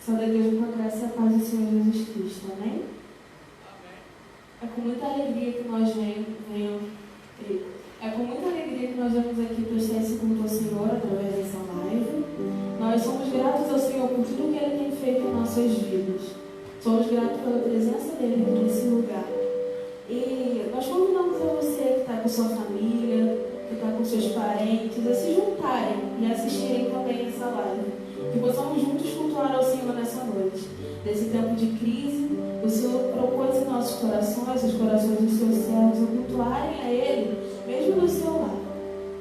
Saúde a Deus com a graça e a paz do Senhor Jesus Cristo. Amém? É com muita alegria que nós vemos aqui prestar esse culto ao Senhor através dessa live. Nós somos gratos ao Senhor por tudo que Ele tem feito em nossas vidas. Somos gratos pela presença dEle aqui nesse lugar. E nós convidamos a você que está com sua família, que está com seus parentes, a se juntarem e assistirem também essa live. Que possamos juntos cultuar ao Senhor nessa noite. Nesse tempo de crise, o Senhor propôs em nossos corações, os corações dos seus servos, a cultuarem a Ele, mesmo no seu lar.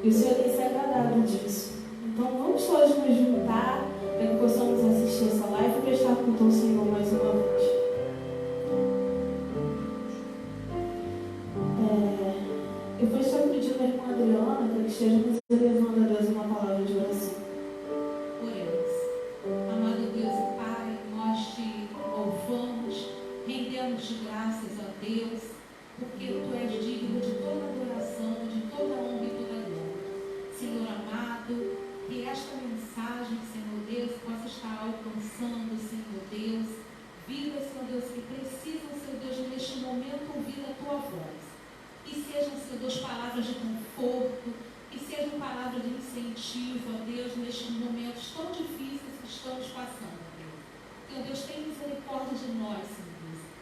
E o Senhor tem se agradado disso. Então vamos todos nos juntar para que possamos assistir essa live e prestar culto ao Senhor mais uma vez. Eu vou estar pedindo à irmã Adriana para que esteja nos elevando a Deus uma palavra de oração. Rendemos graças a Deus, porque Tu és digno de toda adoração, de toda honra e toda glória. Senhor amado, que esta mensagem, Senhor Deus, possa estar alcançando, Senhor Deus, vidas, Senhor Deus, que precisam, Senhor Deus, neste momento ouvir a Tua voz. Que sejam, Senhor Deus, palavras de conforto, que sejam palavras de incentivo, ó Deus, nestes momentos tão difíceis que estamos passando, Deus. Senhor Deus, tem misericórdia de nós, Senhor.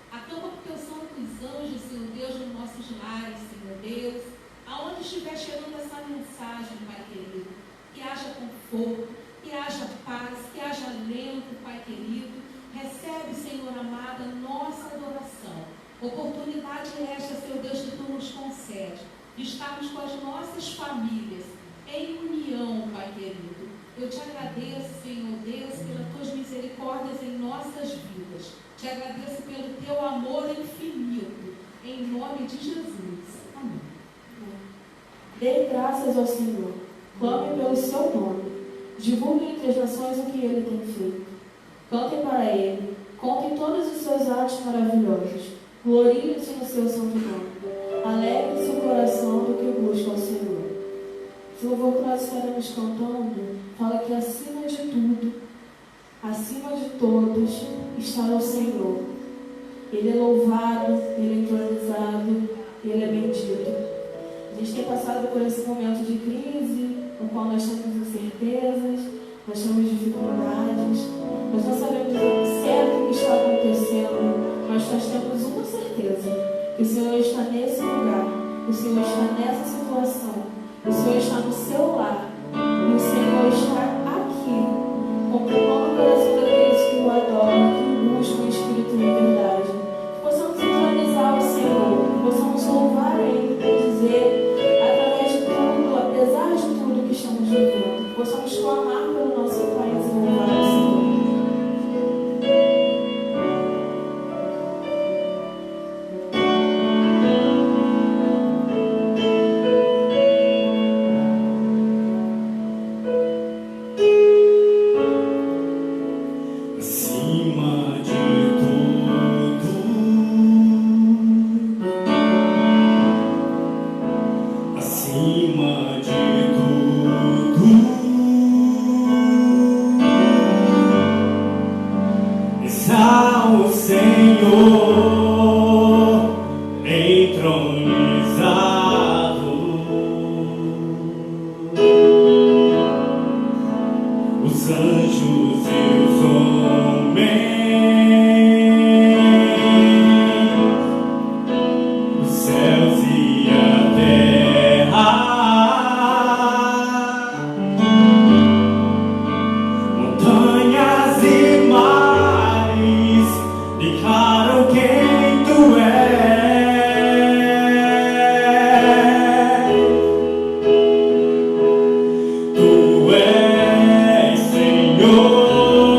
Acampa com Teus santos anjos, Senhor Deus, nos nossos lares, Senhor Deus, aonde estiver chegando essa mensagem, Pai querido, que haja conforto, que haja paz, que haja alento, Pai querido. Recebe, Senhor amado, a nossa adoração. Oportunidade esta, Senhor Deus, que Tu nos concede, de estarmos com as nossas famílias em união, Pai querido. Eu Te agradeço, Senhor Deus, pelas Tuas misericórdias em nossas vidas. Te agradeço pelo Teu amor infinito, em nome de Jesus. Amém. Dê graças ao Senhor, clame pelo Seu nome, divulguem entre as nações o que Ele tem feito. Cantem para Ele, contem todos os Seus atos maravilhosos, gloriem-se no Seu santo nome, alegre-se o coração do que busca ao Senhor. Esse louvor que nós estaremos cantando fala que acima de tudo, acima de todos, está o Senhor. Ele é louvado, Ele é entronizado, Ele é bendito. A gente tem passado por esse momento de crise, no qual nós temos incertezas, nós temos dificuldades, nós não sabemos o certo que está acontecendo, mas nós temos uma certeza, que o Senhor está nesse lugar, o Senhor está nessa situação, o Senhor está no seu lar, e o Senhor está aqui, contemplando o coração daqueles que o adoram, que o buscam em espírito e em verdade. Que possamos entronizar o Senhor, que possamos louvar a Ele e dizer, através de tudo, apesar de tudo que estamos vivendo, que possamos clamar pelo nosso país e louvar o Senhor. Tu és Senhor.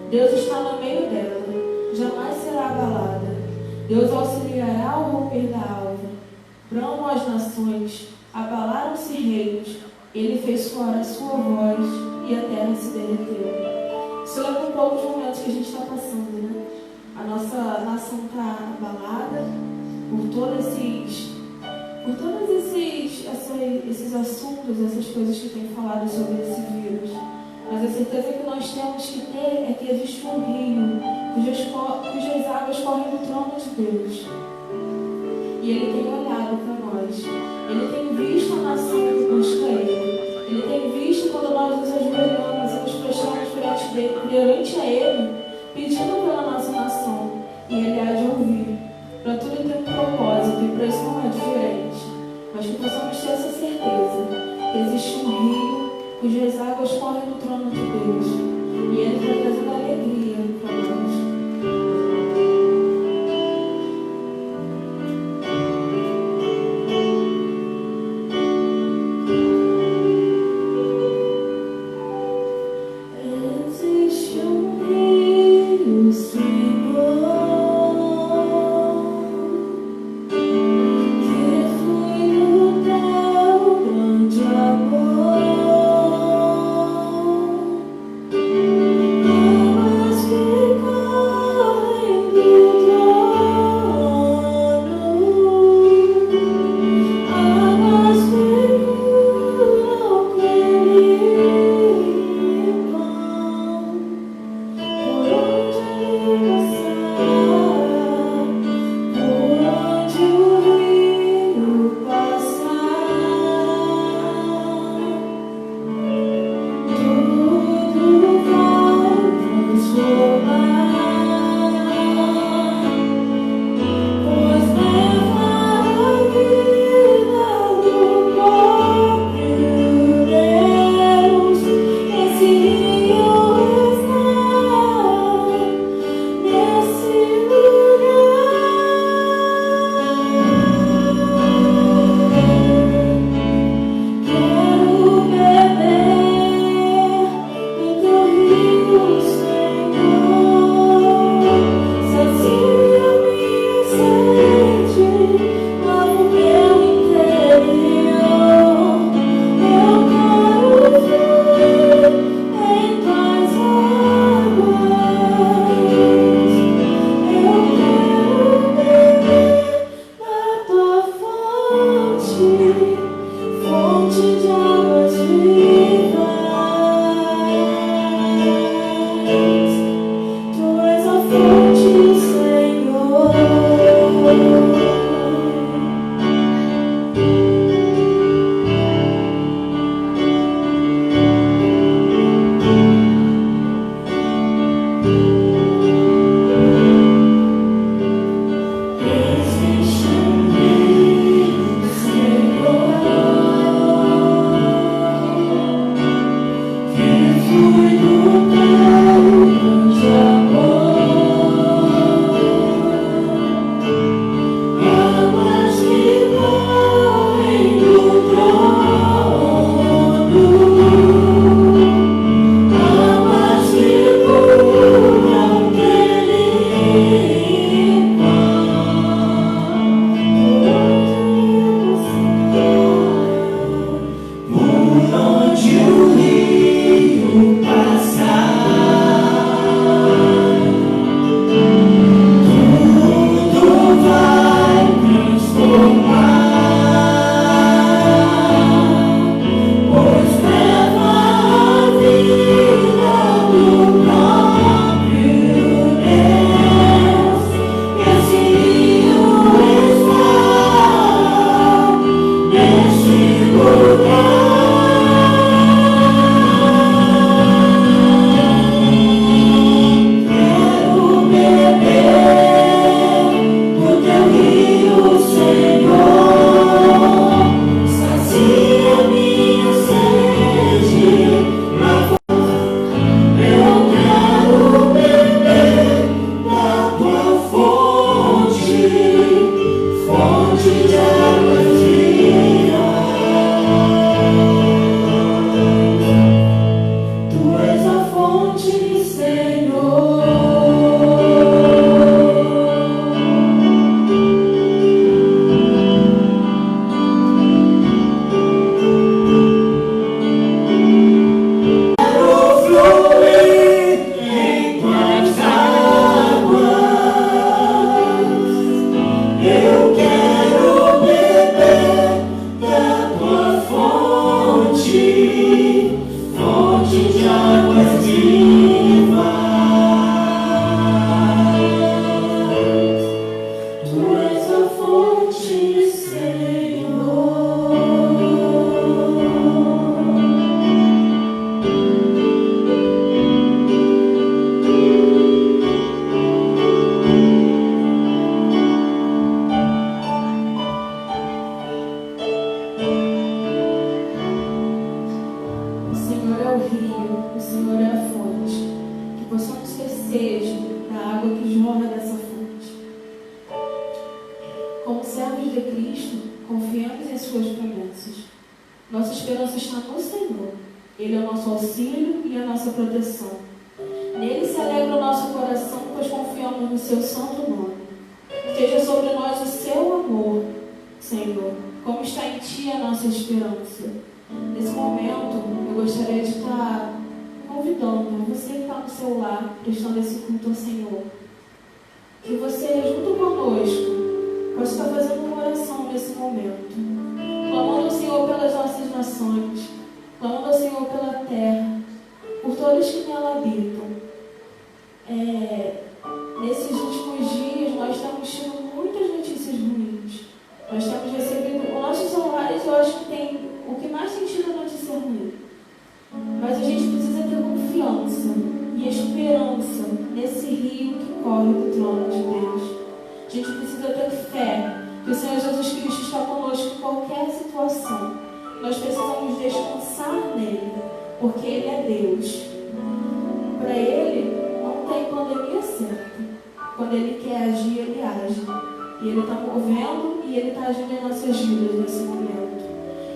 Deus está no meio dela, jamais será abalada. Deus auxiliará ao romper da alva. Bramam as nações, abalaram-se reinos. Ele fez fora a sua voz e a terra se derreteu. Isso lembra um pouco de momentos que a gente está passando, né? A nossa nação está abalada por todos esses assuntos, essas coisas que tem falado sobre esse vírus. Mas a certeza que nós temos que ter é que existe um rio Deus. E Ele tem olhado para nós. Ele tem visto a nação que busca Ele. Ele tem visto quando nós nos ajoelhamos e nos prostramos perante a Ele, pedindo pela nossa nação. E Ele há de ouvir. Para tudo tem um propósito e para isso não é diferente. Mas que possamos ter essa certeza que existe um rio cujas águas correm no trono de Deus. E Ele está trazendo alegria para nós. Mas água que jorra dessa fonte. Como servos de Cristo, confiamos em suas promessas. Nossa esperança está no Senhor. Ele é o nosso auxílio e a nossa proteção. Nele se alegra o nosso coração, pois confiamos no seu santo nome. Esteja sobre nós o seu amor, Senhor, como está em ti a nossa esperança. Nesse momento, eu gostaria de estar convidando você que está no seu lar, prestando esse culto ao Senhor, que você, junto conosco, possa estar fazendo uma oração nesse momento, clamando ao Senhor pelas nossas nações, clamando ao Senhor pela terra, por todos que nela habitam. Nesses últimos dias, nós temos tido muitas notícias ruins. Nós temos recebido, os nossos celulares, eu acho que o que mais tem tido é notícia ruim. Mas a gente precisa ter confiança e esperança nesse rio que corre do trono de Deus. A gente precisa ter fé que o Senhor Jesus Cristo está conosco em qualquer situação. Nós precisamos descansar nele, porque Ele é Deus. Para Ele, não tem pandemia certa. Quando Ele quer agir, Ele age. E Ele está movendo e Ele está agindo em nossas vidas nesse momento.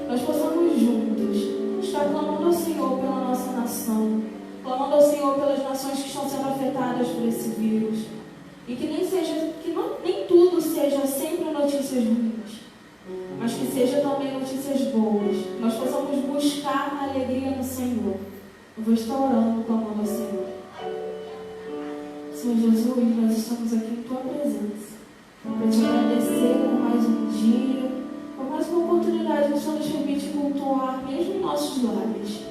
Nós possamos juntos estar clamando ao Senhor pela nossa nação, clamando ao Senhor pelas nações que estão sendo afetadas por esse vírus. E que nem tudo seja sempre notícias ruins, mas que seja também notícias boas. Nós possamos buscar a alegria no Senhor. Eu vou estar orando, clamando ao Senhor. Senhor Jesus, nós estamos aqui em Tua presença, para Te agradecer por mais um dia, por mais uma oportunidade que o Senhor nos permite cultuar, mesmo em nossos lares.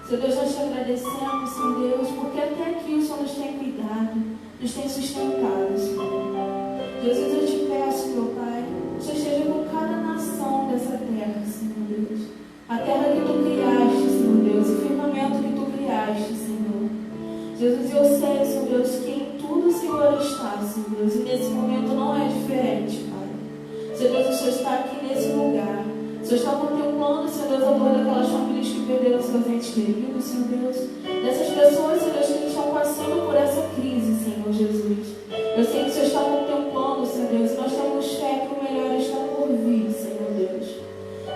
Senhor Deus, nós Te agradecemos, Senhor Deus, porque até aqui o Senhor nos tem cuidado, nos tem sustentado, Senhor. Jesus, eu Te peço, meu Pai, que Você esteja com cada nação dessa terra, Senhor Deus. A terra que Tu criaste, Senhor Deus, o firmamento que Tu criaste, Senhor. Jesus, eu sei, Senhor Deus, que em tudo o Senhor está, Senhor Deus, e nesse momento não é diferente, Pai. Senhor Deus, o Senhor está aqui nesse lugar. O Senhor está contemplando, Senhor Deus, a dor daquelas famílias que perderam seus entes queridos, Senhor Deus. Dessas pessoas, Senhor Deus, que estão passando por essa crise, Senhor Jesus. Eu sei que o Senhor está contemplando, Senhor Deus, e nós temos fé que o melhor está por vir, Senhor Deus.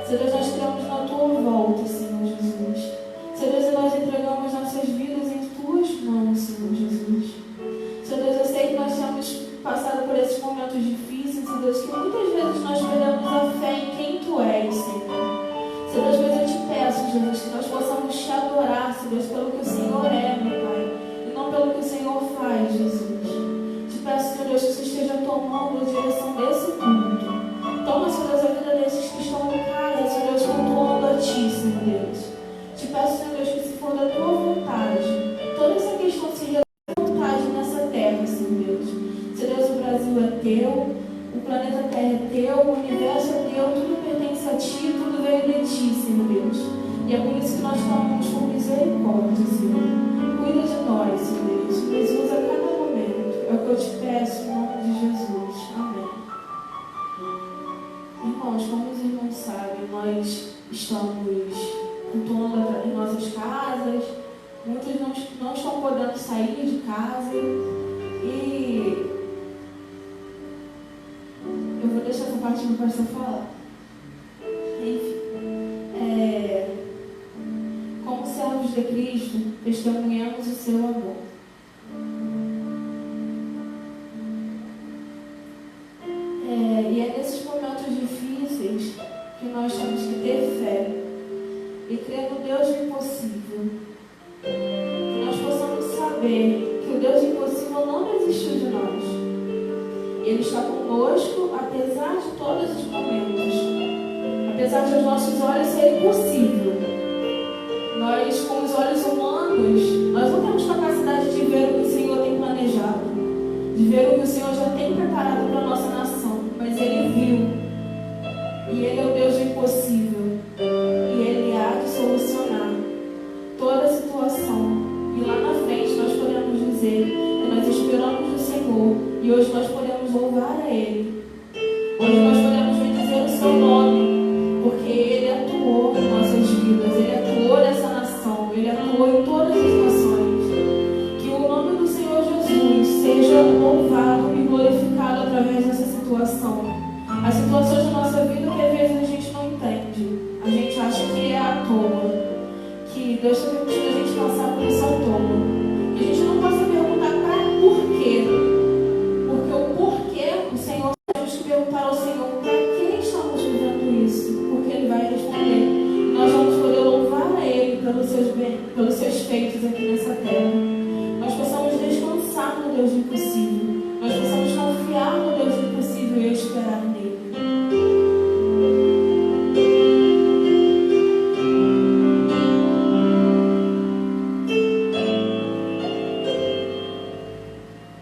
Senhor Deus, nós cremos na Tua volta, Senhor Jesus. Senhor Deus, e nós entregamos nossas vidas em Tuas mãos, Senhor Jesus. Senhor Deus, eu sei que nós temos passado por esses momentos difíceis, Senhor Deus, que muitas vezes nós perdemos a fé em quem Tu és, Senhor. Senhor Deus, mas eu Te peço, Jesus, que nós possamos Te adorar, Senhor Deus, pelo que o Senhor é, meu Pai, e não pelo que o Senhor faz, Jesus. Te peço, Senhor Deus, que Você esteja tomando a direção desse culto. Toma, Senhor Deus, a vida desses que estão em casa, Senhor Deus, cultuando a Ti, Senhor Deus. Te peço, Senhor Deus, que se for da Tua vontade, toda essa questão seja da Tua vontade nessa terra, Senhor Deus. Senhor Deus, o Brasil é Teu, o planeta Terra é Teu, o universo é Teu, tudo pertence a Ti, tudo veio de Ti, Senhor Deus. E é por isso que nós clamamos por misericórdia, Senhor. Cuida de nós, Senhor Deus, nos usa a cada momento. É o que eu Te peço em nome de Jesus. Amém. Irmãos, como os irmãos sabem, nós estamos cultuando em nossas casas, muitos não estão podendo sair de casa, e eu vou deixar essa parte do pastor falar. Enfim, como servos de Cristo, testemunhamos o Seu amor. E é nesses momentos difíceis que nós temos que ter fé e crer no Deus do impossível. Que nós possamos saber que o Deus do impossível não desistiu de nós. Ele está conosco apesar de todos os momentos. Apesar de os nossos olhos serem impossível. Nós, com os olhos humanos, nós não temos capacidade de ver o que o Senhor tem planejado, de ver o que o Senhor já tem preparado para a nossa nação. Mas Ele viu. E Ele é o Deus do impossível. E Ele há de solucionar toda a situação. E lá na frente nós podemos dizer que nós esperamos no Senhor. E hoje nós podemos louvar a Ele. Hoje nós podemos bendizer o Seu nome. Porque Ele atuou em nossas vidas. Ele atuou nessa Ele atuou em todas as nações. Que o nome do Senhor Jesus seja louvado e glorificado através dessa situação. As situações da nossa vida que às vezes a gente não entende. A gente acha que é à toa, que Deus está permitindo a gente passar por isso à toa. Que a gente não possa perguntar para por quê. Porque o porquê, o Senhor, temos que perguntar ao Senhor para que estamos vivendo isso. Porque Ele vai responder. Nós vamos poder louvar a Ele pelos seus feitos aqui nessa terra. Nós possamos descansar no Deus do impossível. Nós possamos confiar no Deus do impossível e esperar nele. Impossível.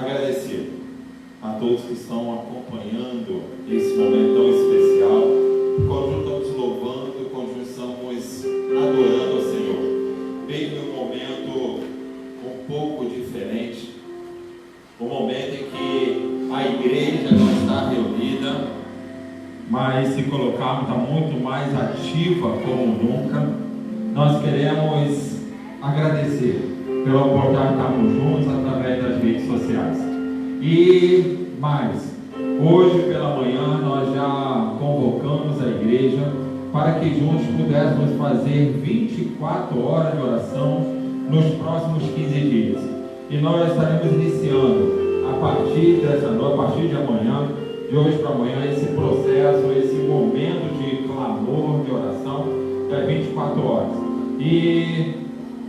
agradecer a todos que estão acompanhando esse momento tão especial. Quando estamos louvando, quando estamos adorando ao Senhor, bem num momento um pouco diferente, um momento em que a igreja não está reunida, mas se colocarmos está muito mais ativa como nunca. Nós queremos agradecer pela oportunidade de estarmos juntos através das redes sociais. E mais, hoje pela manhã nós já convocamos a igreja para que juntos pudéssemos fazer 24 horas de oração nos próximos 15 dias. E nós estaremos iniciando a partir dessa noite, a partir de amanhã, de hoje para amanhã, esse processo, esse momento de clamor, de oração, é 24 horas. E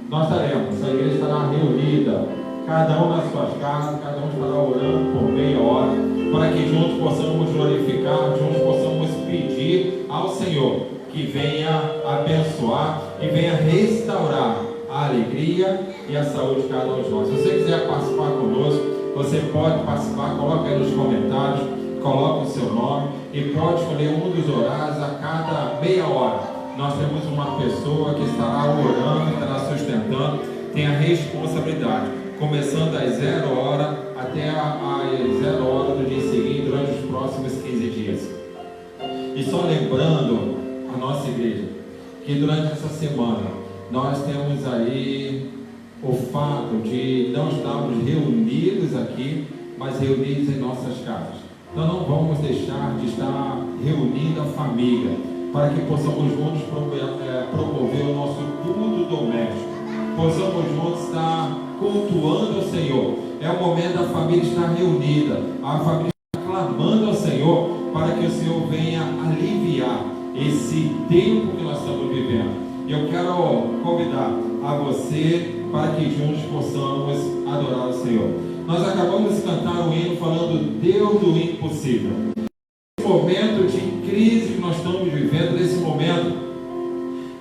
nós estaremos, a igreja estará reunida, cada um nas suas casas, cada um estará orando por meia hora, para que juntos possamos glorificar, juntos possamos pedir ao Senhor que venha abençoar e venha restaurar a alegria e a saúde de cada um de nós. Se você quiser participar conosco, você pode participar, coloque aí nos comentários, coloque o seu nome e pode escolher um dos horários a cada meia hora. Nós temos uma pessoa que estará orando, estará sustentando, tem a responsabilidade, começando às 0 horas até às 0 horas do dia seguinte, durante os próximos 15 dias. E só lembrando a nossa igreja, que durante essa semana nós temos aí o fato de não estarmos reunidos aqui, mas reunidos em nossas casas. Então não vamos deixar de estar reunindo a família, para que possamos juntos promover o nosso culto doméstico, possamos juntos estar cultuando ao Senhor. É o momento da família estar reunida, a família estar clamando ao Senhor, para que o Senhor venha aliviar esse tempo que nós estamos vivendo. E eu quero convidar a você para que juntos possamos adorar o Senhor. Nós acabamos de cantar um hino falando Deus do impossível. Esse momento de crise que nós estamos vivendo, nesse momento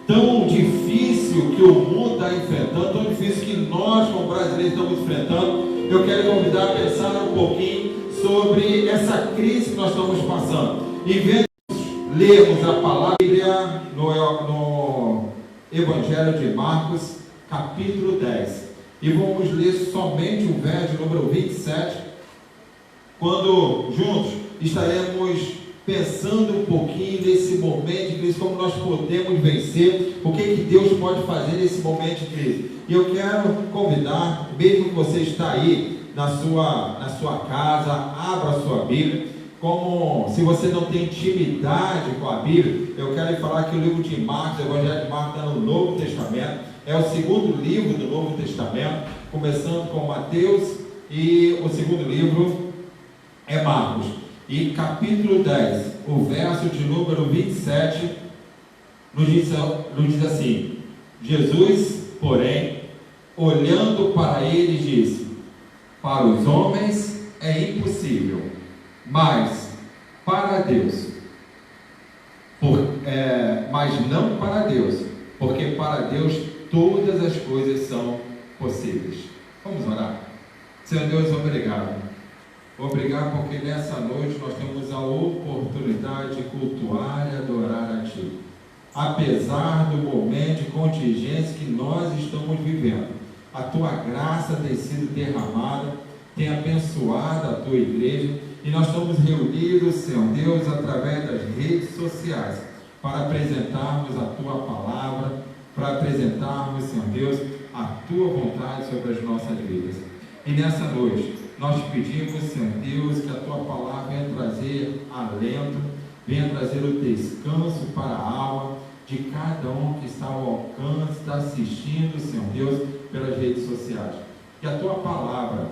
tão difícil que o mundo está enfrentando, tão difícil que nós como brasileiros estamos enfrentando, eu quero convidar a pensar um pouquinho sobre essa crise que nós estamos passando. E vendo, lermos a palavra no Evangelho de Marcos, capítulo 10. E vamos ler somente o verso número 27, quando juntos estaremos pensando um pouquinho nesse momento de crise, como nós podemos vencer, o que Deus pode fazer nesse momento de crise. E eu quero convidar, mesmo que você está aí na sua casa, abra a sua Bíblia. Como se você não tem intimidade com a Bíblia, eu quero lhe falar que o livro de Marcos, o Evangelho de Marcos, está no Novo Testamento, é o segundo livro do Novo Testamento, começando com Mateus, e o segundo livro é Marcos. E capítulo 10, o verso de número 27, nos diz assim: Jesus, porém, olhando para ele, disse: para os homens é impossível, mas para Deus, mas não para Deus, porque para Deus todas as coisas são possíveis. Vamos orar. Senhor Deus, obrigado. Obrigado porque nessa noite nós temos a oportunidade de cultuar e adorar a Ti. Apesar do momento de contingência que nós estamos vivendo, a Tua graça tem sido derramada, tem abençoado a Tua igreja, e nós estamos reunidos, Senhor Deus, através das redes sociais, para apresentarmos a Tua palavra, para apresentarmos, Senhor Deus, a Tua vontade sobre as nossas vidas. E nessa noite, nós te pedimos, Senhor Deus, que a Tua palavra venha trazer alento, venha trazer o descanso para a alma de cada um que está ao alcance, está assistindo, Senhor Deus, pelas redes sociais. Que a Tua palavra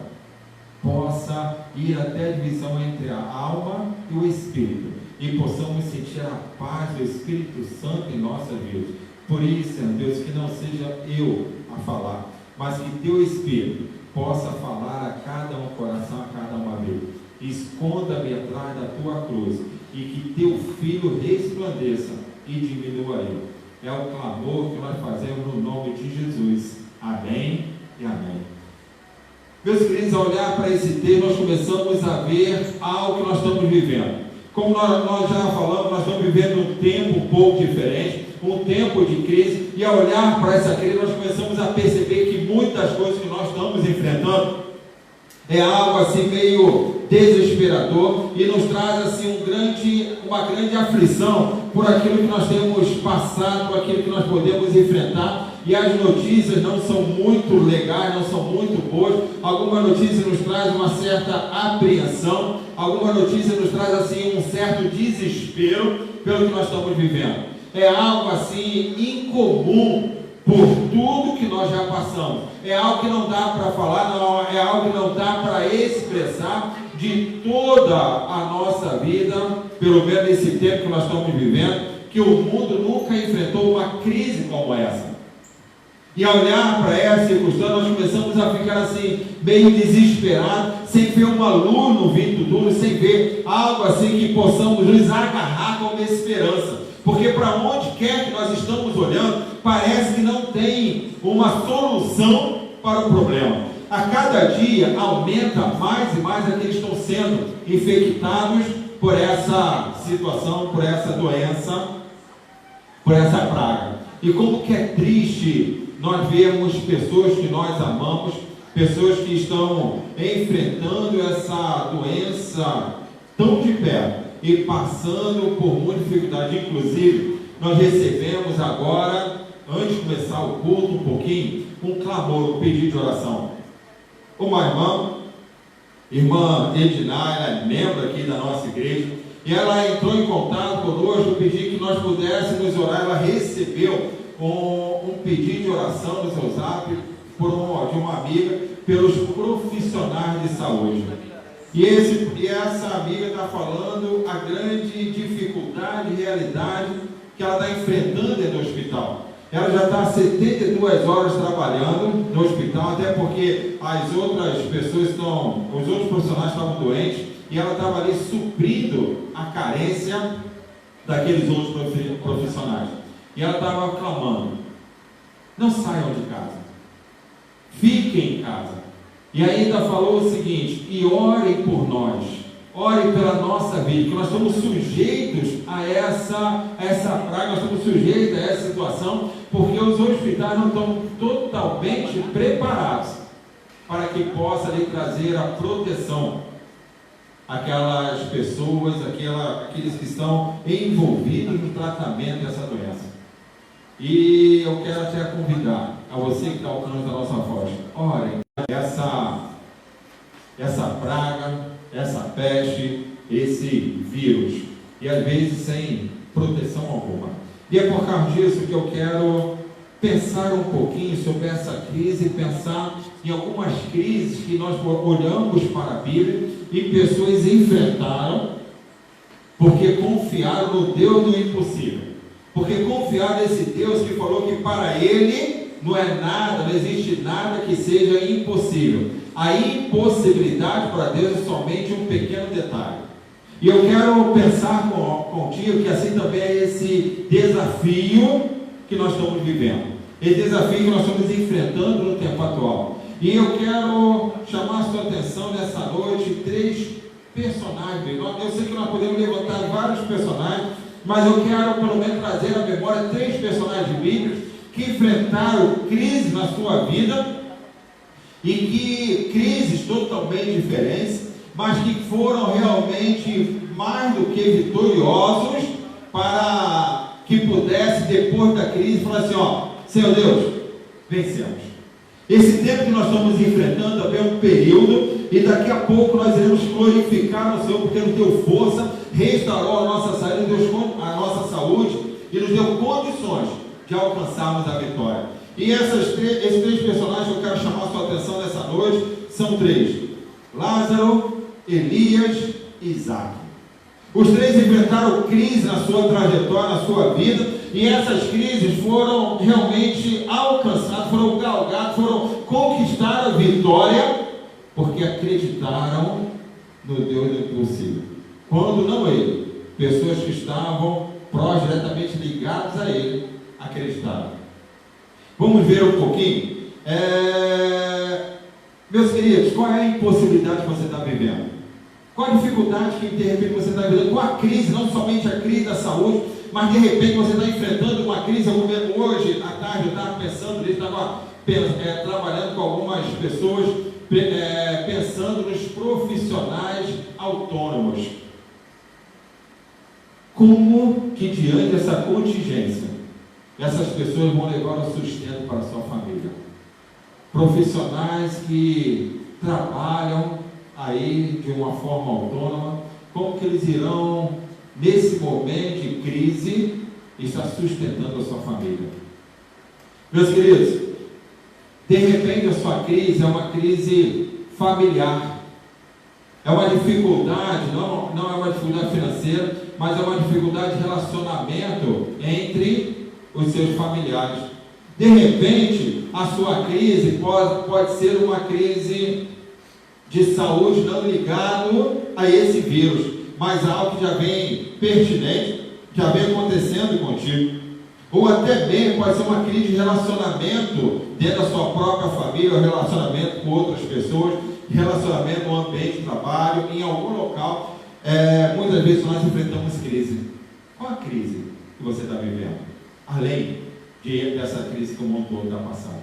possa ir até a divisão entre a alma e o Espírito, e possamos sentir a paz do Espírito Santo em nossas vidas. Por isso, Senhor Deus, que não seja eu a falar, mas que Teu Espírito possa falar a cada um coração, a cada uma vida. Esconda-me atrás da Tua cruz, e que Teu Filho resplandeça e diminua eu. É o clamor que nós fazemos no nome de Jesus. Amém e amém. Meus queridos, a olhar para esse texto, nós começamos a ver algo que nós estamos vivendo. Como nós já falamos, nós estamos vivendo um tempo um pouco diferente, um tempo de crise, e ao olhar para essa crise, nós começamos a perceber que muitas coisas que nós estamos enfrentando é algo assim meio desesperador e nos traz assim uma grande aflição por aquilo que nós temos passado, por aquilo que nós podemos enfrentar, e as notícias não são muito legais, não são muito boas. Alguma notícia nos traz uma certa apreensão, alguma notícia nos traz assim um certo desespero pelo que nós estamos vivendo. É algo assim incomum por tudo que nós já passamos. É algo que não dá para falar, não, é algo que não dá para expressar de toda a nossa vida, pelo menos nesse tempo que nós estamos vivendo, que o mundo nunca enfrentou uma crise como essa. E ao olhar para essa circunstância, nós começamos a ficar assim, meio desesperados, sem ver uma luz no fim do túnel, sem ver algo assim que possamos nos agarrar como esperança. Porque para onde quer que nós estamos olhando, parece que não tem uma solução para o problema. A cada dia aumenta mais e mais aqueles que estão sendo infectados por essa situação, por essa doença, por essa praga. E como que é triste nós vemos pessoas que nós amamos, pessoas que estão enfrentando essa doença tão de perto e passando por muita dificuldade. Inclusive, nós recebemos agora, antes de começar o culto um pouquinho, um clamor, um pedido de oração. Uma irmã Edna, ela é membro aqui da nossa igreja, e ela entrou em contato conosco, pediu que nós pudéssemos orar. Ela recebeu um pedido de oração no seu zap de uma amiga pelos profissionais de saúde. E essa amiga está falando a grande dificuldade e realidade que ela está enfrentando dentro do hospital. Ela já está 72 horas trabalhando no hospital, até porque as outras pessoas os outros profissionais estavam doentes, e ela estava ali suprindo a carência daqueles outros profissionais. E ela estava clamando: não saiam de casa, fiquem em casa. E ainda falou o seguinte: e orem por nós, orem pela nossa vida, que nós estamos sujeitos a essa praga, nós estamos sujeitos a essa situação, porque os hospitais não estão totalmente preparados para que possa lhe trazer a proteção àquelas pessoas, aqueles que estão envolvidos no tratamento dessa doença. E eu quero até convidar a você que está ao alcance da nossa voz: orem. Essa praga, essa peste, esse vírus, e às vezes sem proteção alguma. E é por causa disso que eu quero pensar um pouquinho sobre essa crise, pensar em algumas crises que nós olhamos para a Bíblia e pessoas enfrentaram porque confiaram no Deus do impossível, porque confiaram nesse Deus que falou que para Ele não é nada, não existe nada que seja impossível. A impossibilidade para Deus é somente um pequeno detalhe. E eu quero pensar contigo que assim também é esse desafio que nós estamos vivendo, esse desafio que nós estamos enfrentando no tempo atual. E eu quero chamar a sua atenção nessa noite, 3 personagens. Eu sei que nós podemos levantar vários personagens, mas eu quero pelo menos trazer à memória 3 personagens bíblicos que enfrentaram crises na sua vida, e que crises totalmente diferentes, mas que foram realmente mais do que vitoriosos, para que pudesse, depois da crise, falar assim: ó, Senhor Deus, vencemos. Esse tempo que nós estamos enfrentando é um período, e daqui a pouco nós iremos glorificar o Senhor, porque nos deu força, restaurou a nossa saúde e nos deu condições de alcançarmos a vitória. E esses 3 personagens que eu quero chamar a sua atenção nessa noite são 3: Lázaro, Elias e Isaac. Os 3 enfrentaram crise na sua trajetória, na sua vida, e essas crises foram realmente alcançadas, foram galgadas, foram conquistar a vitória, porque acreditaram no Deus do impossível. Quando não ele, pessoas que estavam diretamente ligadas a ele, acreditaram. Vamos ver um pouquinho. Meus queridos, qual é a impossibilidade que você está vivendo? Qual a dificuldade que de repente você está vivendo? Qual a crise, não somente a crise da saúde, mas de repente você está enfrentando uma crise. Hoje, à tarde, eu estava pensando nisso, estava trabalhando com algumas pessoas, pensando nos profissionais autônomos. Como que diante dessa contingência, essas pessoas vão levar o sustento para a sua família? Profissionais que trabalham aí de uma forma autônoma, como que eles irão, nesse momento de crise, estar sustentando a sua família? Meus queridos, de repente a sua crise é uma crise familiar, é uma dificuldade, não é uma dificuldade financeira, mas é uma dificuldade de relacionamento entre os seus familiares. De repente, a sua crise pode ser uma crise de saúde não ligado a esse vírus, mas algo que já vem pertinente, já vem acontecendo contigo. Ou até mesmo pode ser uma crise de relacionamento dentro da sua própria família, relacionamento com outras pessoas, relacionamento no ambiente de trabalho, em algum local. Muitas vezes nós enfrentamos crise. Qual a crise que você está vivendo? Além dessa crise que o mundo todo está passando.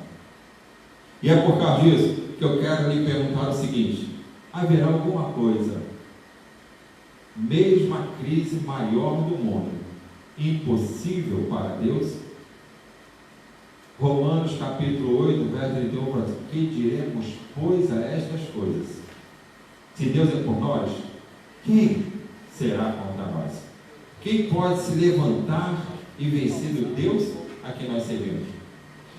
E é por causa disso que eu quero lhe perguntar o seguinte: haverá alguma coisa, mesmo a crise maior do mundo, impossível para Deus? Romanos capítulo 8, verso 31, fala assim: que diremos, pois, a estas coisas? Se Deus é por nós, quem será contra nós? Quem pode se levantar e vencer o Deus a quem nós servimos?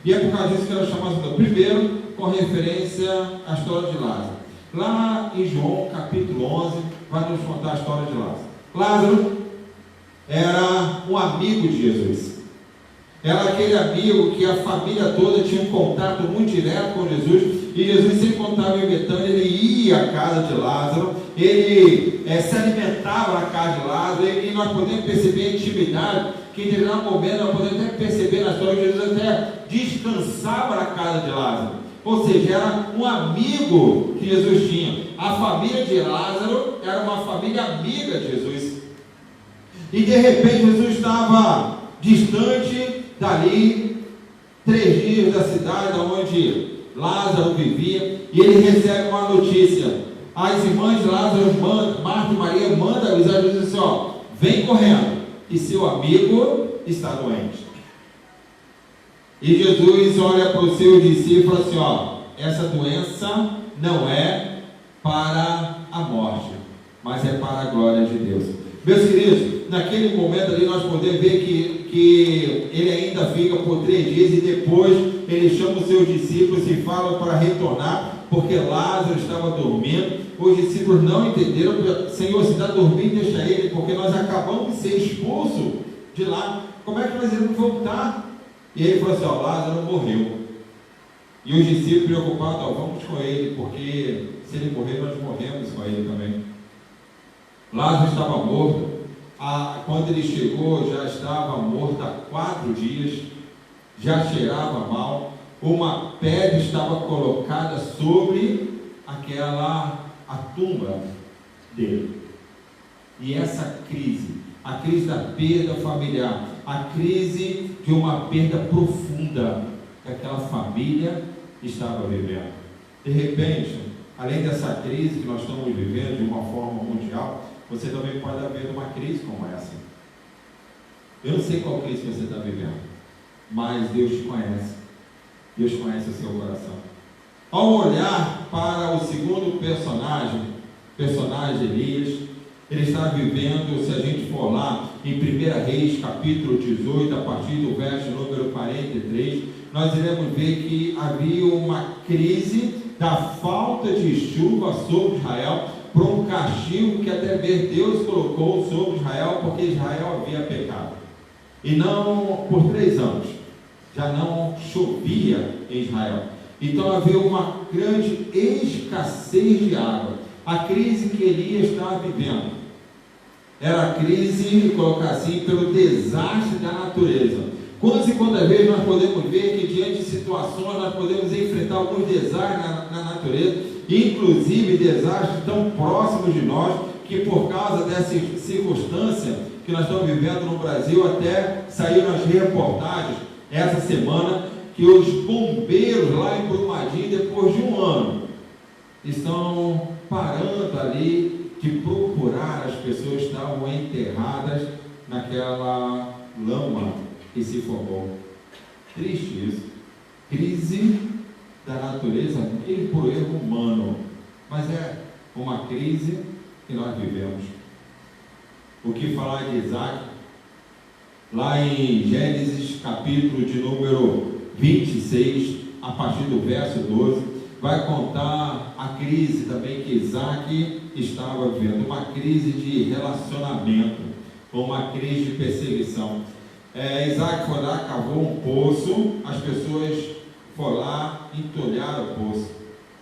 E é por causa disso que eu quero chamar o primeiro, com referência à história de Lázaro. Lá em João capítulo 11, vai nos contar a história de Lázaro. Lázaro era um amigo de Jesus. Era aquele amigo que a família toda tinha um contato muito direto com Jesus. E Jesus sempre contava em Betânia, ele ia à casa de Lázaro, ele se alimentava na casa de Lázaro, e nós podemos perceber a intimidade, que em determinado momento nós podemos até perceber na história que Jesus até descansava na casa de Lázaro. Ou seja, era um amigo que Jesus tinha. A família de Lázaro era uma família amiga de Jesus. E de repente Jesus estava distante dali, 3 dias da cidade onde Lázaro vivia, e ele recebe uma notícia. As irmãs de Lázaro, Marta e Maria, mandam avisar Jesus assim: ó, vem correndo, que seu amigo está doente. E Jesus olha para os seus discípulos e fala assim: ó, essa doença não é para a morte, mas é para a glória de Deus. Meus queridos, naquele momento ali nós podemos ver que ele ainda fica por 3 dias, e depois ele chama os seus discípulos e fala para retornar, porque Lázaro estava dormindo. Os discípulos não entenderam: Senhor, se está dormindo, deixa ele, porque nós acabamos de ser expulsos de lá, como é que nós iremos voltar? E ele falou assim: ó, Lázaro morreu. E os discípulos preocupados: ó, vamos com ele, porque se ele morrer, nós morremos com ele também. Lázaro estava morto. Quando ele chegou, já estava morto há 4 dias, já cheirava mal. Uma pedra estava colocada sobre a tumba dele. E essa crise, a crise da perda familiar, a crise de uma perda profunda que aquela família estava vivendo. De repente, além dessa crise que nós estamos vivendo de uma forma mundial, você também pode haver uma crise como essa. Eu não sei qual crise você está vivendo, mas Deus te conhece. Deus conhece o seu coração. Ao olhar para o segundo personagem Elias, ele está vivendo, se a gente for lá em 1 Reis, capítulo 18, a partir do verso número 43, nós iremos ver que havia uma crise da falta de chuva sobre Israel, por um castigo que até mesmo Deus colocou sobre Israel, porque Israel havia pecado. E não por 3 anos, já não chovia em Israel. Então havia uma grande escassez de água. A crise que Elias estava vivendo era a crise, colocar assim, pelo desastre da natureza. Quantas e quantas vezes nós podemos ver que diante de situações nós podemos enfrentar alguns desastres na natureza, inclusive desastres tão próximos de nós, que por causa dessa circunstância que nós estamos vivendo no Brasil, até saíram as reportagens essa semana, que os bombeiros lá em Brumadinho, depois de um ano, estão parando ali de procurar as pessoas que estavam enterradas naquela lama que se formou. Triste isso. Crise da natureza, meio por erro humano, mas é uma crise que nós vivemos. O que falar de Isaac? Lá em Gênesis, capítulo de número 26, a partir do verso 12, vai contar a crise também que Isaac estava vivendo, uma crise de relacionamento, uma crise de perseguição. Isaac foi lá, cavou um poço, as pessoas foram lá, entulharam o poço.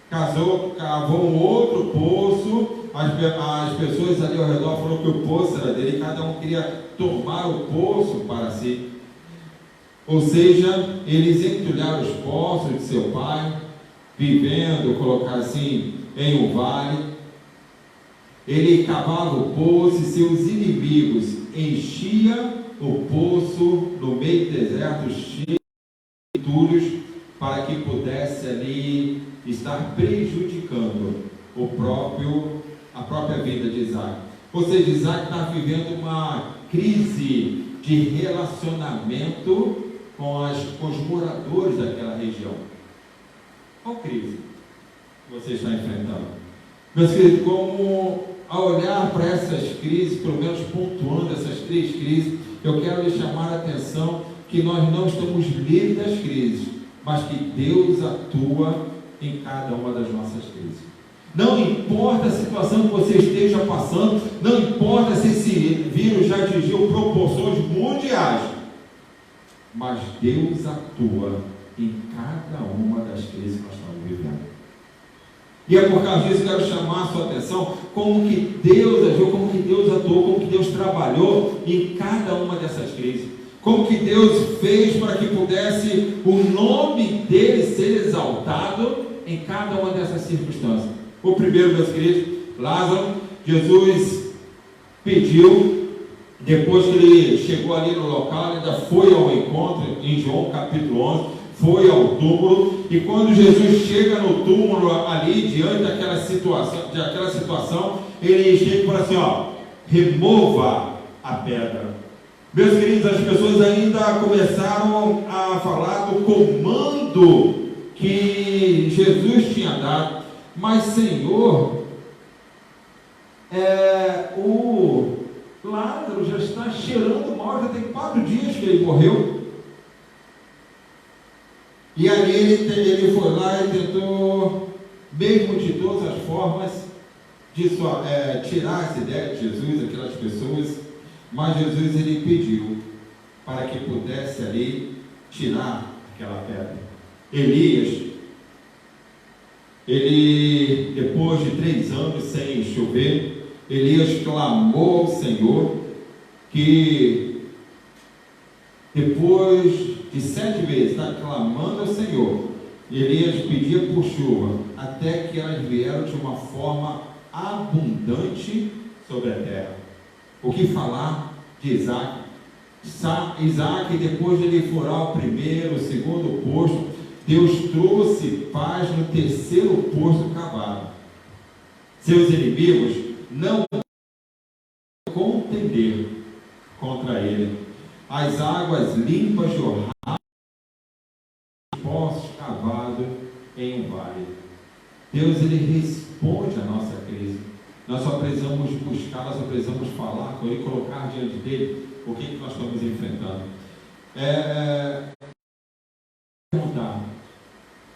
Cavou um outro poço, as pessoas ali ao redor falaram que o poço era dele, cada um queria tomar o poço para si. Ou seja, eles entulharam os poços de seu pai, vivendo, colocar assim, em um vale. Ele cavava o poço e seus inimigos enchiam o poço no meio do deserto, cheio de entulhos, para que pudesse ali estar prejudicando a própria vida de Isaac. Ou seja, Isaac está vivendo uma crise de relacionamento com os moradores daquela região. Qual crise você está enfrentando? Meus queridos, como ao olhar para essas crises, pelo menos pontuando essas 3 crises, eu quero lhe chamar a atenção que nós não estamos livres das crises, mas que Deus atua em cada uma das nossas crises. Não importa a situação que você esteja passando, não importa se esse vírus já atingiu proporções mundiais, mas Deus atua em cada uma das crises que nós estamos vivendo. E é por causa disso que eu quero chamar a sua atenção, como que Deus agiu, como que Deus atuou, como que Deus trabalhou em cada uma dessas crises. Como que Deus fez para que pudesse o nome dele ser exaltado em cada uma dessas circunstâncias. O primeiro, meus queridos, Lázaro, Jesus pediu, depois que ele chegou ali no local, ele ainda foi ao encontro, em João capítulo 11, foi ao túmulo, e quando Jesus chega no túmulo ali, diante daquela situação, ele chega e fala assim, remova a pedra. Meus queridos, as pessoas ainda começaram a falar do comando que Jesus tinha dado, mas Senhor, o Lázaro já está cheirando mal, já tem 4 dias que ele morreu. E ali ele foi lá e tentou, mesmo de todas as formas, tirar essa ideia de Jesus, aquelas pessoas, mas Jesus ele pediu para que pudesse ali tirar aquela pedra. Elias, ele, depois de 3 anos sem chover, Elias clamou ao Senhor que depois de 7 vezes está clamando ao Senhor, Elias pedia por chuva, até que elas vieram de uma forma abundante sobre a terra. O que falar de Isaac? Isaac, depois de ele furar o primeiro, o segundo poço, Deus trouxe paz no 3º poço cavado. Seus inimigos não contender contra ele. As águas limpas jorraram, poços cavados em um vale. Deus ele responde à nossa crise. Nós só precisamos buscar, nós só precisamos falar com ele, colocar diante dele o que nós estamos enfrentando. Perguntar,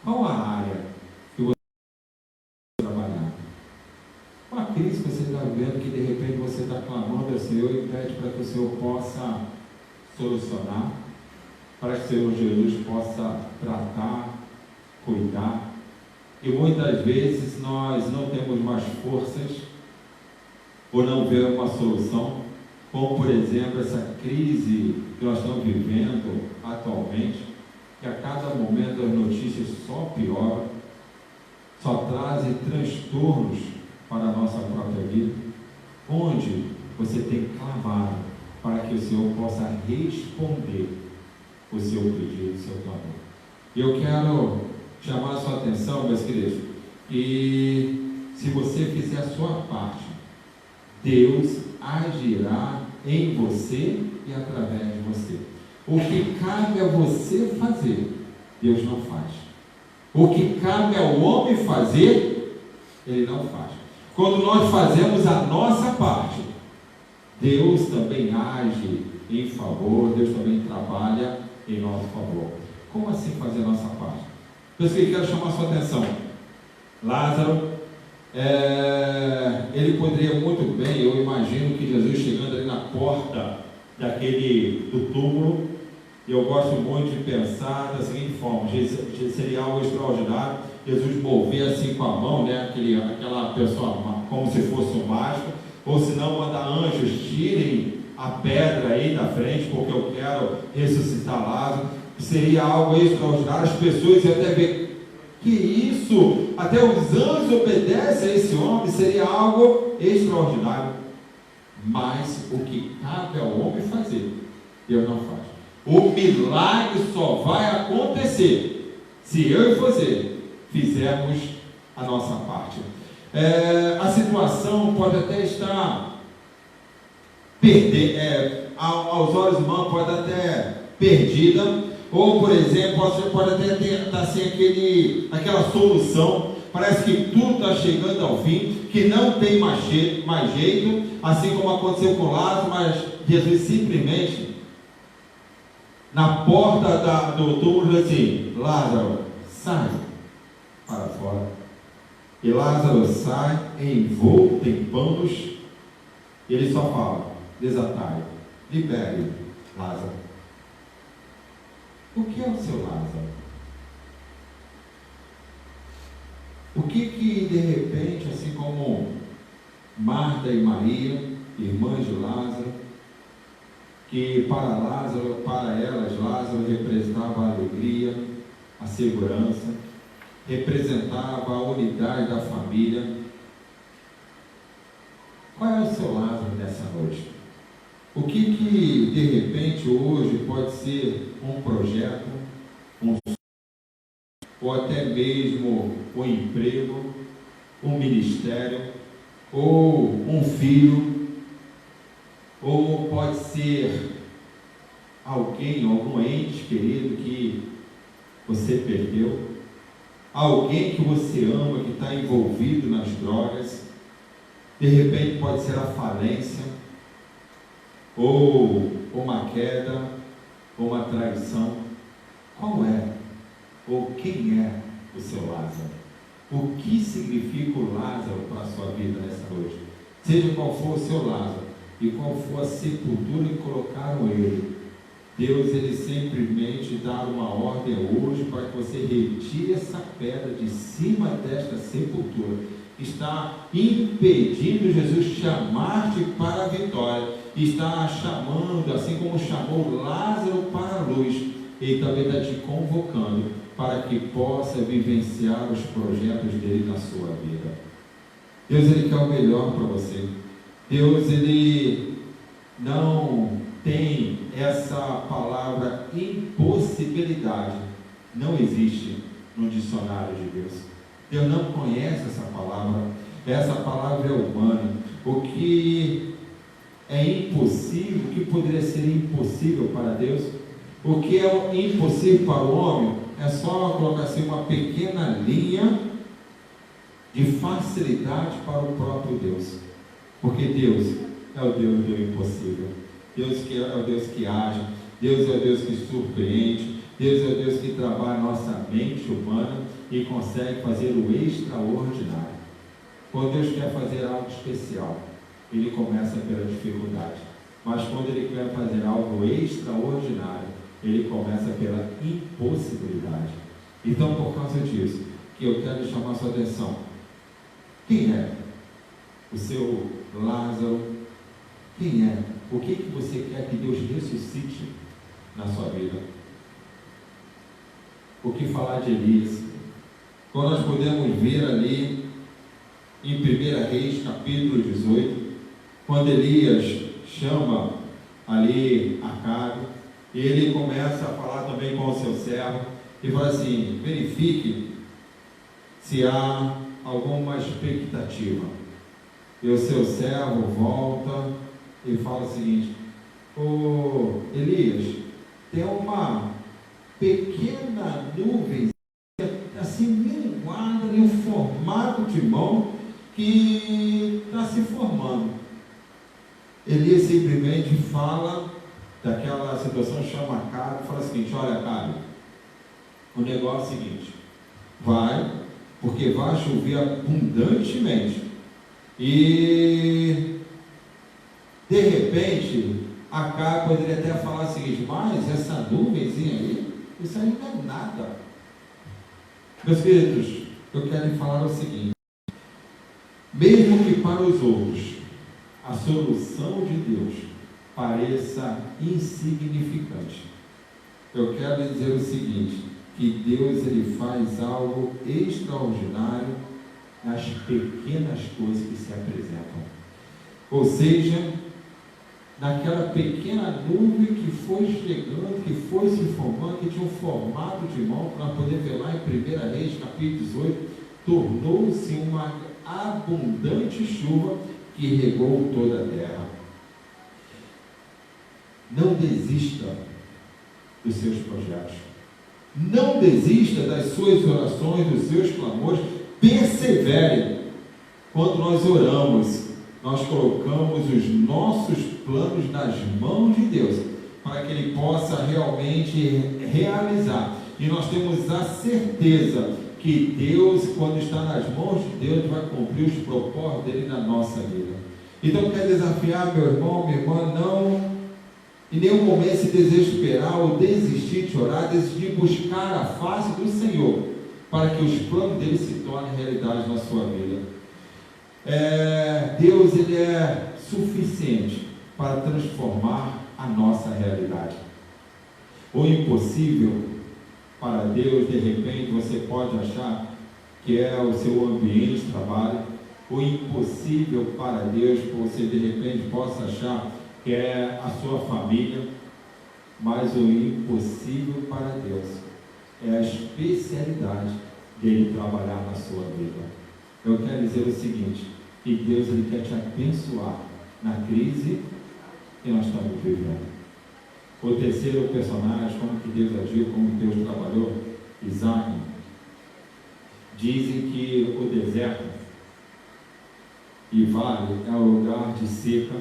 qual a área que você está trabalhando? Qual a crise que você está vendo que de repente você está clamando ao Senhor e pede para que o Senhor possa solucionar, para que o Senhor Jesus possa tratar, cuidar. E muitas vezes nós não temos mais forças, ou não vemos uma solução, como por exemplo essa crise que nós estamos vivendo atualmente, que a cada momento as notícias só pioram, só trazem transtornos para a nossa própria vida, onde você tem clamado para que o Senhor possa responder o seu pedido, o seu clamor. Eu quero chamar a sua atenção, meus queridos, e se você fizer a sua parte, Deus agirá em você e através de você. O que cabe a você fazer, Deus não faz. O que cabe ao homem fazer, Ele não faz. Quando nós fazemos a nossa parte, Deus também age em favor, Deus também trabalha em nosso favor. Como assim fazer a nossa parte? Por isso que eu quero chamar a sua atenção. Lázaro, ele poderia muito bem, eu imagino que Jesus chegando ali na porta do túmulo, eu gosto muito de pensar da seguinte forma: seria algo extraordinário, Jesus mover assim com a mão, né, aquela pessoa como se fosse um mágico, ou se não mandar anjos, tirem a pedra aí da frente, porque eu quero ressuscitar Lázaro. Seria algo extraordinário, as pessoas iam até ver, que isso, até os anjos obedecem a esse homem, seria algo extraordinário. Mas o que cabe ao homem fazer, Deus não faz. O milagre só vai acontecer se eu e você fizermos a nossa parte. A situação pode até estar aos olhos humanos pode até perdida, ou por exemplo pode até estar sem aquela solução. Parece que tudo está chegando ao fim, que não tem mais jeito, assim como aconteceu com Lázaro, mas Jesus simplesmente na porta do túmulo diz assim: Lázaro, sai para fora. E Lázaro sai envolto em panos. Ele só fala: desatai, libere Lázaro. O que é o seu Lázaro? O que de repente, assim como Marta e Maria, irmãs de Lázaro, que para elas Lázaro representava a alegria, a segurança, representava a unidade da família. Qual é o seu Lázaro nessa noite? O que de repente hoje pode ser um projeto, um sonho, ou até mesmo um emprego, um ministério, ou um filho, ou pode ser alguém, algum ente querido que você perdeu, alguém que você ama que está envolvido nas drogas. De repente pode ser a falência, ou uma queda, ou uma traição. Qual é, ou quem é o seu Lázaro? O que significa o Lázaro para a sua vida nessa noite? Seja qual for o seu Lázaro e qual for a sepultura que colocaram ele, Deus, ele simplesmente dá uma ordem hoje para que você retire essa pedra de cima desta sepultura. Está impedindo Jesus chamar-te para a vitória. Está chamando, assim como chamou Lázaro para a luz. Ele também está te convocando para que possa vivenciar os projetos dele na sua vida. Deus, ele quer o melhor para você. Deus, ele não tem essa palavra impossibilidade. Não existe no dicionário de Deus. Deus não conhece essa palavra. Essa palavra é humana. O que é impossível, o que poderia ser impossível para Deus, o que é impossível para o homem, é só colocar assim uma pequena linha de facilidade para o próprio Deus. Porque Deus é o Deus do impossível. Deus é o Deus que age. Deus é o Deus que surpreende. Deus é o Deus que trabalha a nossa mente humana e consegue fazer o extraordinário. Quando Deus quer fazer algo especial, Ele começa pela dificuldade. Mas quando Ele quer fazer algo extraordinário, Ele começa pela impossibilidade. Então, por causa disso, que eu quero chamar a sua atenção. Quem é o seu Lázaro? Quem é O que você quer que Deus ressuscite na sua vida? O que falar de Elias? Quando nós podemos ver ali em 1 Reis, capítulo 18, quando Elias chama ali Acabe, e ele começa a falar também com o seu servo, e fala assim: verifique se há alguma expectativa. E o seu servo volta e fala o seguinte: ô Elias, tem uma pequena nuvem assim minguada em um formato de mão que está se formando. Elias simplesmente fala daquela situação, chama Acabe e fala o seguinte: olha, Acabe, o negócio é o seguinte, vai, porque vai chover abundantemente, e de repente Acabe poderia até falar o seguinte: mas essa nuvenzinha aí, isso aí não é nada. Meus queridos, eu quero lhe falar o seguinte: mesmo que para os outros a solução de Deus pareça insignificante, eu quero lhe dizer o seguinte, que Deus ele faz algo extraordinário nas pequenas coisas que se apresentam. Ou seja, naquela pequena nuvem que foi chegando, que foi se formando, que tinha um formato de mão, para poder ver lá em 1 Reis, capítulo 18, tornou-se uma abundante chuva que regou toda a terra. Não desista dos seus projetos. Não desista das suas orações, dos seus clamores. Persevere. Quando nós oramos, nós colocamos os nossos planos nas mãos de Deus, para que Ele possa realmente realizar. E nós temos a certeza que Deus, quando está nas mãos de Deus, vai cumprir os propósitos dele na nossa vida. Então eu quero desafiar meu irmão, minha irmã, não em nenhum momento se desesperar ou desistir de orar, desistir de buscar a face do Senhor, para que os planos dele se tornem realidade na sua vida. Deus ele é suficiente para transformar a nossa realidade. O impossível para Deus, de repente, você pode achar que é o seu ambiente de trabalho. O impossível para Deus, você de repente possa achar que é a sua família. Mas o impossível para Deus é a especialidade dele trabalhar na sua vida. Eu quero dizer o seguinte, que Deus ele quer te abençoar na crise que nós estamos vivendo. O terceiro personagem, como que Deus agiu, como Deus trabalhou, Isaac. Dizem que o deserto e vale é um lugar de seca.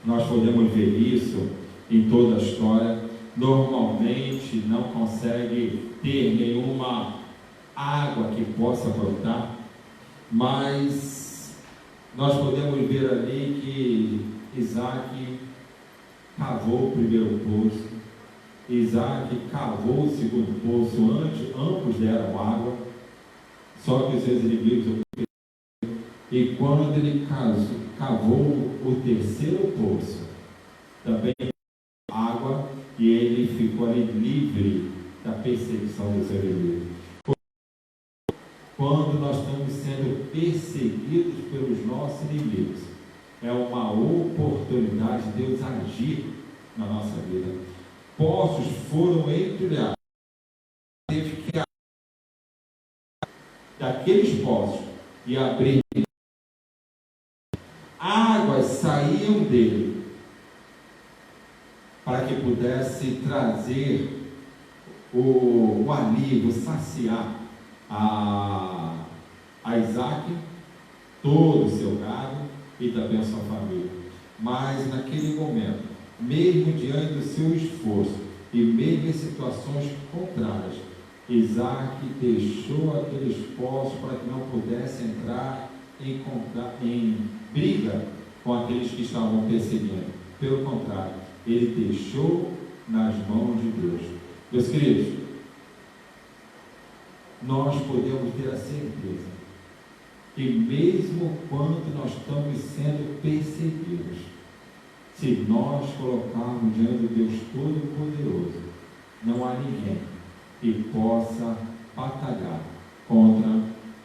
Nós podemos ver isso em toda a história. Normalmente não consegue ter nenhuma água que possa brotar, mas nós podemos ver ali que Isaac cavou o primeiro poço, Isaac cavou o segundo poço, ambos deram água, só que os seus inimigos, e quando ele cavou o terceiro poço, também água, e ele ficou ali livre da perseguição dos seus inimigos. Quando nós estamos sendo perseguidos pelos nossos inimigos, é uma oportunidade de Deus agir na nossa vida. Poços foram entulhados, teve que daqueles poços e abrir, águas saíam dele para que pudesse trazer o alívio, saciar a Isaac, todo o seu gado e também a sua família. Mas naquele momento, mesmo diante do seu esforço e mesmo em situações contrárias, Isaac deixou aqueles poços para que não pudesse entrar em briga com aqueles que estavam perseguindo. Pelo contrário, ele deixou nas mãos de Deus. Meus queridos, nós podemos ter a certeza que mesmo quando nós estamos sendo perseguidos, Se nós colocarmos diante do Deus Todo-Poderoso, não há ninguém que possa batalhar contra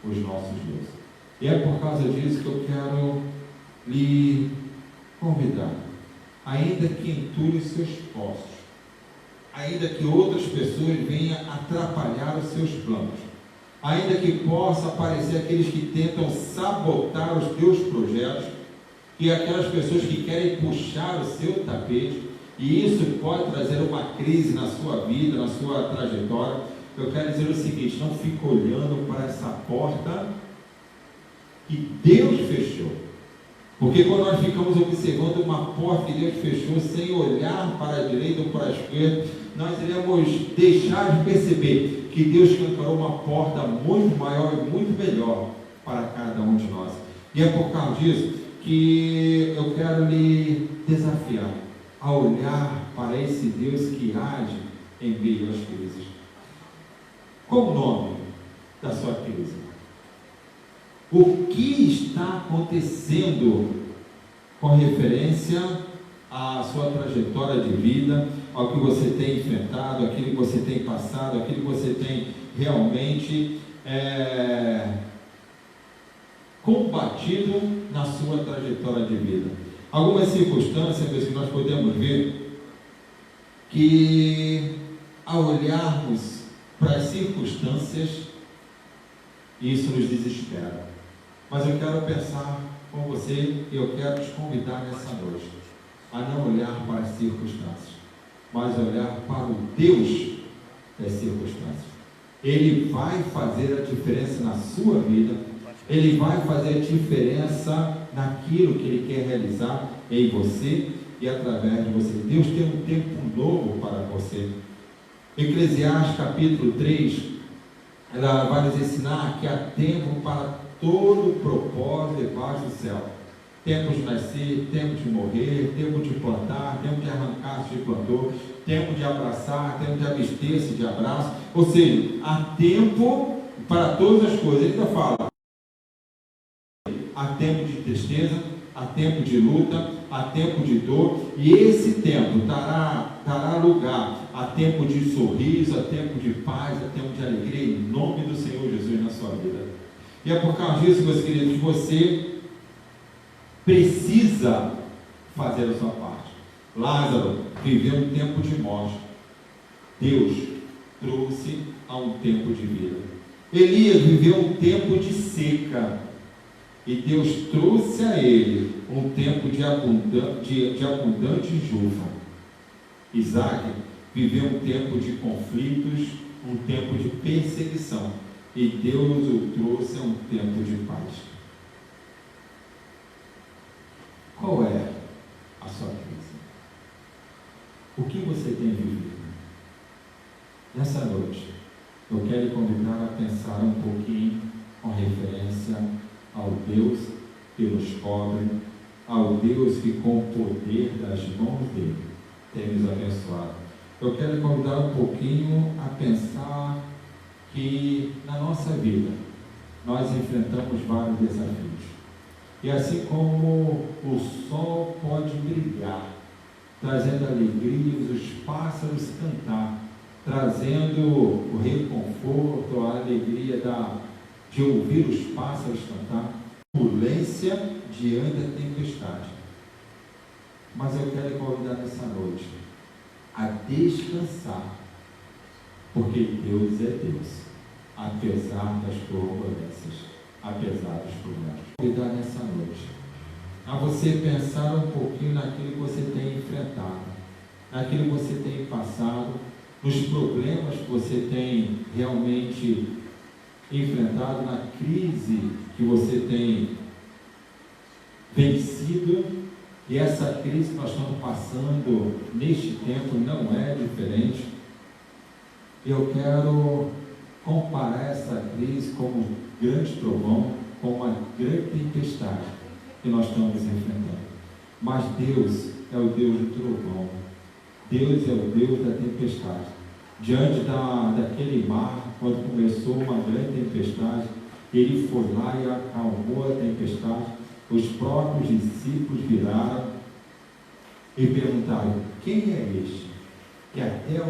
os nossos deuses. E é por causa disso que eu quero lhe convidar, ainda que entulhe os seus postos, ainda que outras pessoas venham atrapalhar os seus planos, ainda que possa aparecer aqueles que tentam sabotar os teus projetos, e aquelas pessoas que querem puxar o seu tapete, e isso pode trazer uma crise na sua vida, na sua trajetória. Eu quero dizer o seguinte: não fique olhando para essa porta que Deus fechou, porque quando nós ficamos observando uma porta que Deus fechou sem olhar para a direita ou para a esquerda, nós iremos deixar de perceber que Deus escancarou uma porta muito maior e muito melhor para cada um de nós. E é por causa disso que eu quero lhe desafiar a olhar para esse Deus que age em meio às crises. Qual o nome da sua crise? O que está acontecendo com referência à sua trajetória de vida, ao que você tem enfrentado, aquilo que você tem passado, aquilo que você tem realmente combatido na sua trajetória de vida? Algumas circunstâncias que nós podemos ver que, ao olharmos para as circunstâncias, isso nos desespera. Mas eu quero pensar com você e eu quero te convidar nessa noite a não olhar para as circunstâncias, mas olhar para o Deus das circunstâncias. Ele vai fazer a diferença na sua vida, Ele vai fazer a diferença naquilo que Ele quer realizar em você e através de você. Deus tem um tempo novo para você. Eclesiastes capítulo 3, ela vai nos ensinar que há tempo para todo propósito debaixo do céu. Tempo de nascer, tempo de morrer, tempo de plantar, tempo de arrancar-se de plantou, tempo de abraçar, tempo de abster-se de abraço. Ou seja, há tempo para todas as coisas. Ele ainda fala: há tempo de tristeza, há tempo de luta, há tempo de dor, e esse tempo dará lugar a tempo de sorriso, a tempo de paz, a tempo de alegria, em nome do Senhor Jesus na sua vida. E é por causa disso, meus queridos, que você precisa fazer a sua parte. Lázaro viveu um tempo de morte, Deus trouxe a um tempo de vida. Elias viveu um tempo de seca, e Deus trouxe a ele um tempo de abundante juva. Isaac viveu um tempo de conflitos, um tempo de perseguição, e Deus o trouxe a um tempo de paz. Qual é a sua crise? O que você tem vivido? Nessa noite, eu quero lhe convidar a pensar um pouquinho com referência ao Deus que nos cobre, ao Deus que com o poder das mãos dele tem nos abençoado. Eu quero lhe convidar um pouquinho a pensar que na nossa vida nós enfrentamos vários desafios. E assim como o sol pode brilhar, trazendo alegria, os pássaros cantar, trazendo o reconforto, a alegria de ouvir os pássaros cantar, turbulência diante da tempestade. Mas eu quero convidar nessa noite a descansar, porque Deus é Deus, apesar das turbulências, apesar dos problemas. Convidar nessa noite a você pensar um pouquinho naquilo que você tem enfrentado, naquilo que você tem passado, nos problemas que você tem realmente enfrentado, na crise que você tem vencido. E essa crise que nós estamos passando neste tempo não é diferente. Eu quero comparar essa crise como um grande trovão, com uma grande tempestade que nós estamos enfrentando. Mas Deus é o Deus do trovão. Deus é o Deus da tempestade. Diante daquele mar, quando começou uma grande tempestade, Ele foi lá e acalmou a tempestade. Os próprios discípulos viraram e perguntarem: quem é este que até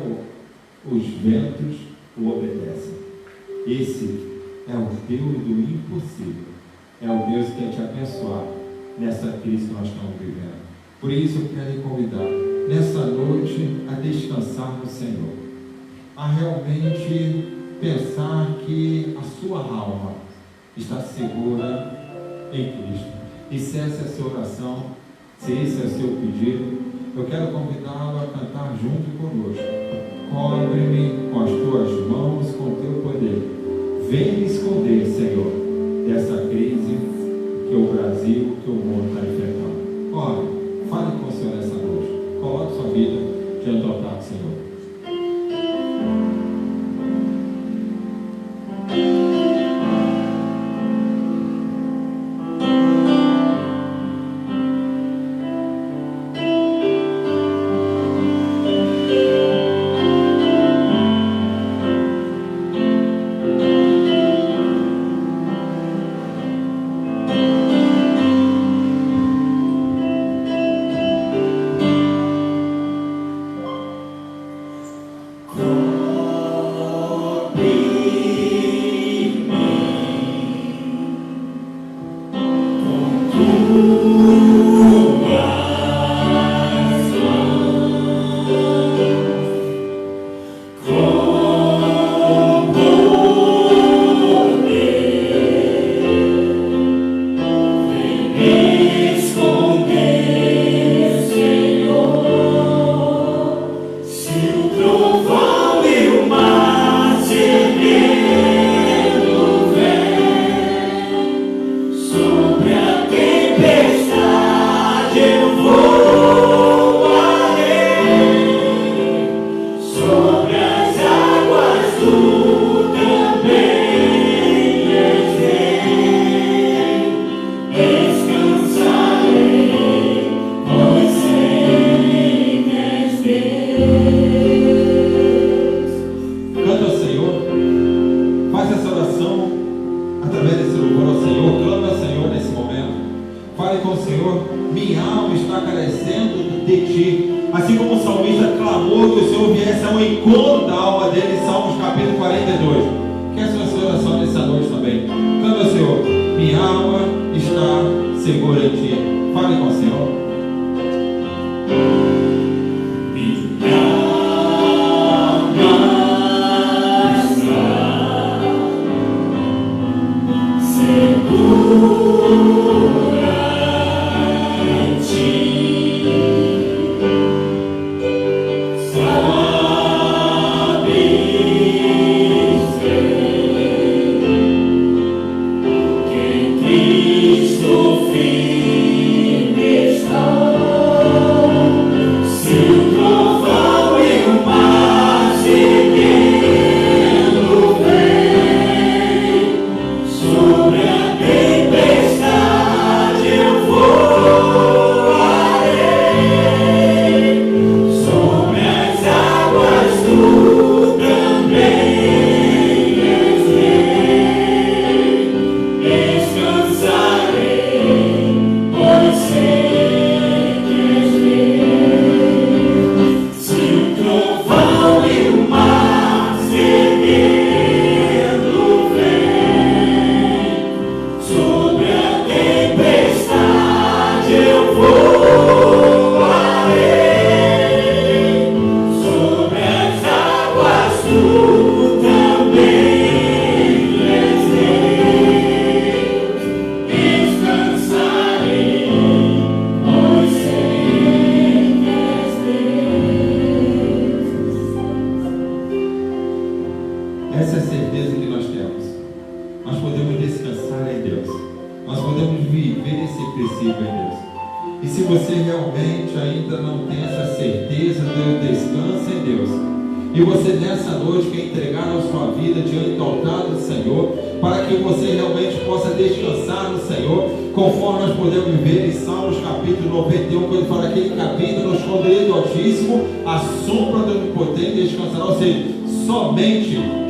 os ventos o obedecem? Esse é o Deus do impossível. É o Deus que quer te abençoar nessa crise que nós estamos vivendo. Por isso eu quero lhe convidar nessa noite a descansar no Senhor, a realmente pensar que a sua alma está segura em Cristo. E se essa é a sua oração, se esse é o seu pedido, eu quero convidá-lo a cantar junto conosco. Cobre-me com as tuas mãos, com o teu poder. Vem me esconder, Senhor, dessa crise que o Brasil, que o mundo está enfrentando. Ora, fale com o Senhor nessa noite. Coloque sua vida diante do altar do Senhor.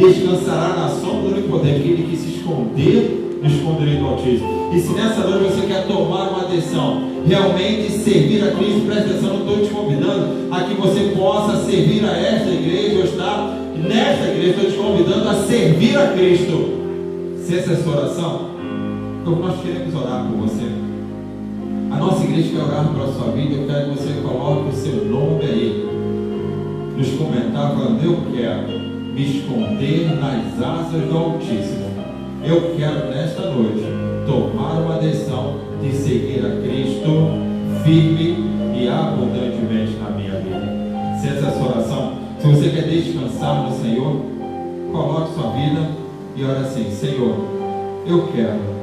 Descansará na sombra do Onipotente, aquele que se esconder no esconderijo do Altíssimo. E se nessa noite você quer tomar uma decisão, realmente servir a Cristo, presta atenção, não estou te convidando a que você possa servir a esta igreja ou estar nesta igreja, estou te convidando a servir a Cristo. Se essa é a sua oração, então nós queremos orar por você. A nossa igreja quer orar pela sua vida. Eu quero que você coloque o seu nome aí nos comentários, falando: eu quero me esconder nas asas do Altíssimo. Eu quero nesta noite tomar uma decisão de seguir a Cristo firme e abundantemente na minha vida. Se essa é a sua oração, se você quer descansar no Senhor, coloque sua vida e ore assim: Senhor, eu quero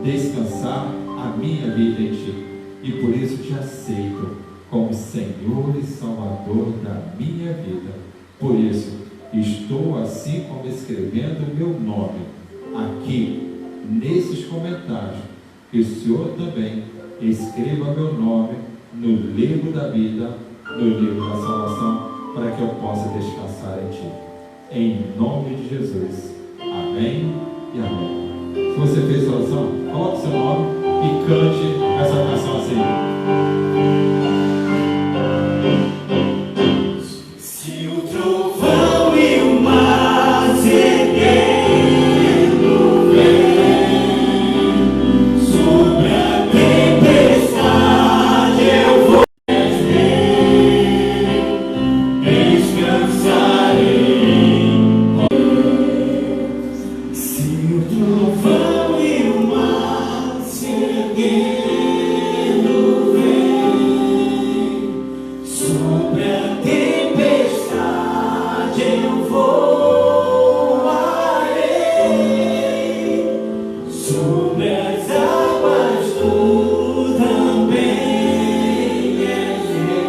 descansar a minha vida em Ti, e por isso te aceito como Senhor e Salvador da minha vida. Por isso estou assim como escrevendo o meu nome aqui nesses comentários, que o Senhor também escreva meu nome no livro da vida, no livro da salvação, para que eu possa descansar em Ti. Em nome de Jesus. Amém e amém. Se você fez essa oração, coloque seu nome e cante essa canção assim. Se o trovão e o mar se erguendo vem sobre a tempestade, eu vou descansarei. Se o trovão e o mar se erguendo sobre a tempestade, eu voarei. Sobre as águas tu também és rei.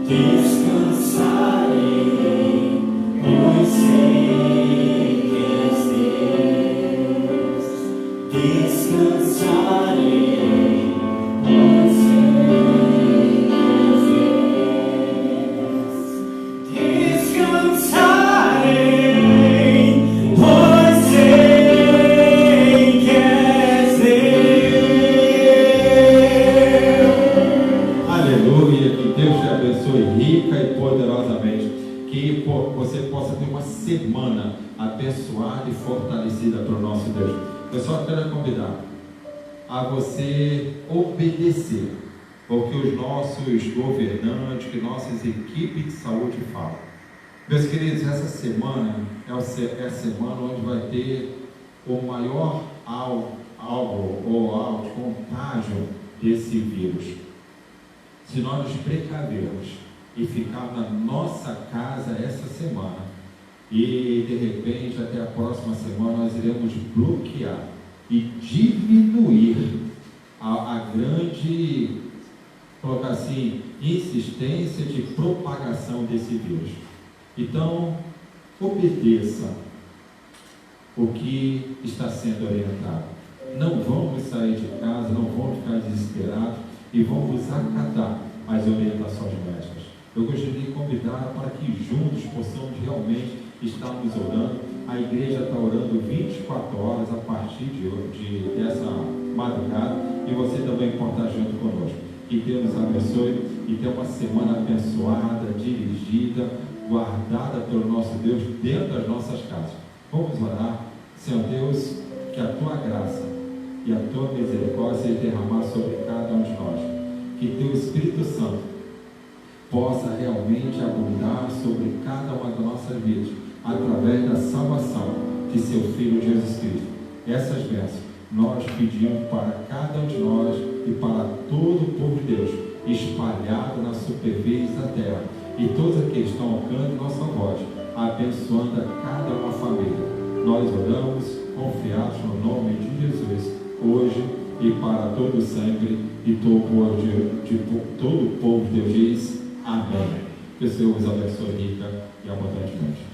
Descansarei, pois sei que és Deus. Descansarei, pois sei que és Deus. Descansarei, pois sei que és Deus. Aleluia, que Deus te abençoe rica e poderosamente, que você possa ter uma semana abençoada e fortalecida pelo nosso Deus. Eu só quero convidar a você obedecer ao que os nossos governantes, que nossas equipes de saúde falam. Meus queridos, essa semana é a semana onde vai ter o maior contágio desse vírus. Se nós nos precavermos e ficar na nossa casa essa semana, e de repente até a próxima semana nós iremos bloquear e diminuir a grande, colocar assim, insistência de propagação desse vírus. Então, obedeça o que está sendo orientado. Não vamos sair de casa, não vamos ficar desesperados e vamos acatar as orientações médicas. Eu gostaria de convidar para que juntos possamos realmente estarmos orando. A igreja está orando 24 horas a partir dessa madrugada, e você também pode estar junto conosco. Que Deus nos abençoe e tenha uma semana abençoada, dirigida, guardada pelo nosso Deus dentro das nossas casas. Vamos orar. Senhor Deus, que a Tua graça e a Tua misericórdia seja derramada sobre cada um de nós. Que Teu Espírito Santo possa realmente abundar sobre cada uma das nossas vidas, através da salvação de Seu Filho Jesus Cristo. Essas bênçãos nós pedimos para cada um de nós e para todo o povo de Deus, espalhado na superfície da terra, e todos aqueles que estão ao alcance de nossa voz, abençoando a cada uma família. Nós oramos confiados no nome de Jesus, hoje e para todo sempre, e todo o povo de Deus diz amém. Que o Senhor os abençoe rica e abundantemente.